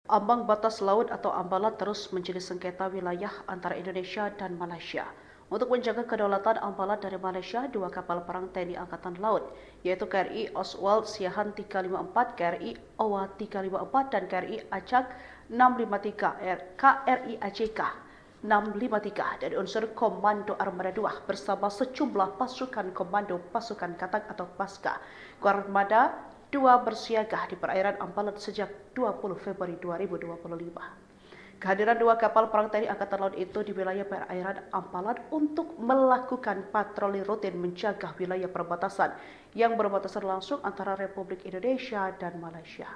Ambang batas laut atau ambalat terus menjadi sengketa wilayah antara Indonesia dan Malaysia. Untuk menjaga kedaulatan ambalat dari Malaysia, dua kapal perang TNI Angkatan Laut, yaitu KRI Oswald Siahaan 354, KRI Owa 354, dan KRI Acak 653, KRI AJK 653 dari unsur Komando Armada 2 bersama sejumlah pasukan komando pasukan Katak atau Paska Armada 2 bersiaga di perairan Ambalat sejak 20 Februari 2025. Kehadiran dua kapal perang TNI Angkatan Laut itu di wilayah perairan Ambalat untuk melakukan patroli rutin menjaga wilayah perbatasan yang berbatasan langsung antara Republik Indonesia dan Malaysia.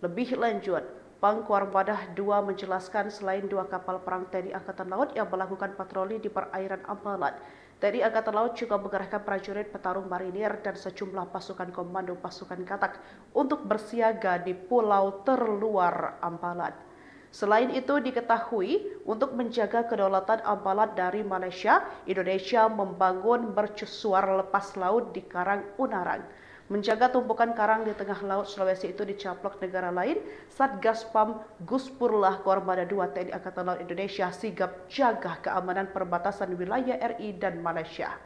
Lebih lanjut, Pangku Armada 2 menjelaskan selain dua kapal perang TNI Angkatan Laut yang melakukan patroli di perairan Ambalat, TNI Angkatan Laut juga mengerahkan prajurit petarung marinir dan sejumlah pasukan komando pasukan Katak untuk bersiaga di pulau terluar Ambalat. Selain itu diketahui untuk menjaga kedaulatan Ambalat dari Malaysia, Indonesia membangun mercusuar lepas laut di Karang Unarang. Menjaga tumpukan karang di tengah laut Sulawesi itu dicaplok negara lain, Satgas PAM Guspurlah Armada 2 TNI Angkatan Laut Indonesia sigap jaga keamanan perbatasan wilayah RI dan Malaysia.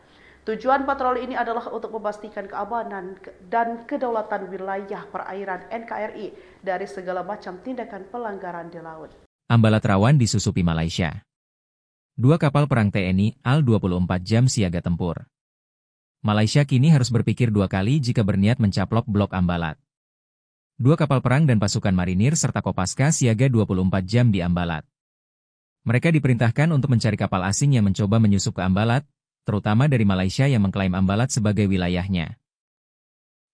Tujuan patroli ini adalah untuk memastikan keamanan dan kedaulatan wilayah perairan NKRI dari segala macam tindakan pelanggaran di laut. Ambalat rawan disusupi Malaysia. Dua kapal perang TNI AL 24 jam siaga tempur. Malaysia kini harus berpikir dua kali jika berniat mencaplok blok Ambalat. Dua kapal perang dan pasukan marinir serta Kopaska siaga 24 jam di Ambalat. Mereka diperintahkan untuk mencari kapal asing yang mencoba menyusup ke Ambalat, terutama dari Malaysia yang mengklaim Ambalat sebagai wilayahnya.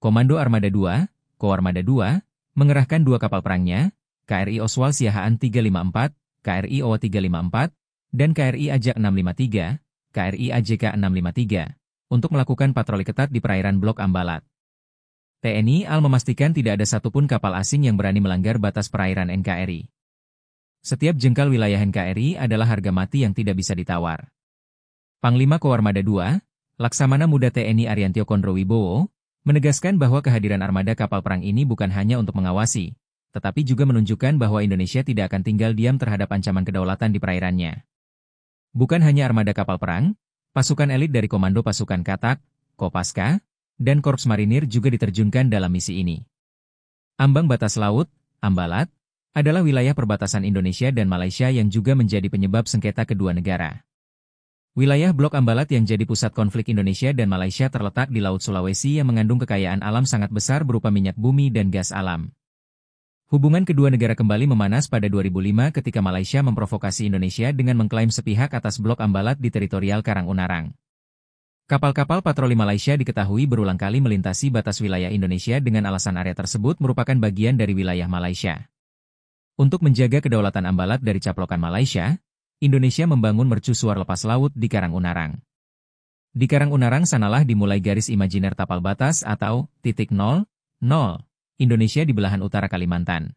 Komando Armada 2, Koarmada 2, mengerahkan dua kapal perangnya, KRI Oswald Siahaan 354, KRI Owa 354, dan KRI Ajak 653, KRI AJK 653, untuk melakukan patroli ketat di perairan blok Ambalat. TNI AL memastikan tidak ada satupun kapal asing yang berani melanggar batas perairan NKRI. Setiap jengkal wilayah NKRI adalah harga mati yang tidak bisa ditawar. Panglima Koarmada 2, Laksamana Muda TNI Ariantio Kondrowibowo, menegaskan bahwa kehadiran armada kapal perang ini bukan hanya untuk mengawasi, tetapi juga menunjukkan bahwa Indonesia tidak akan tinggal diam terhadap ancaman kedaulatan di perairannya. Bukan hanya armada kapal perang, pasukan elit dari Komando Pasukan Katak, Kopaska, dan Korps Marinir juga diterjunkan dalam misi ini. Ambang batas laut, Ambalat, adalah wilayah perbatasan Indonesia dan Malaysia yang juga menjadi penyebab sengketa kedua negara. Wilayah blok Ambalat yang jadi pusat konflik Indonesia dan Malaysia terletak di Laut Sulawesi yang mengandung kekayaan alam sangat besar berupa minyak bumi dan gas alam. Hubungan kedua negara kembali memanas pada 2005 ketika Malaysia memprovokasi Indonesia dengan mengklaim sepihak atas blok Ambalat di teritorial Karang Unarang. Kapal-kapal patroli Malaysia diketahui berulang kali melintasi batas wilayah Indonesia dengan alasan area tersebut merupakan bagian dari wilayah Malaysia. Untuk menjaga kedaulatan Ambalat dari caplokan Malaysia, Indonesia membangun mercusuar lepas laut di Karang Unarang. Di Karang Unarang sanalah dimulai garis imajiner tapal batas atau titik 0, Indonesia di belahan utara Kalimantan.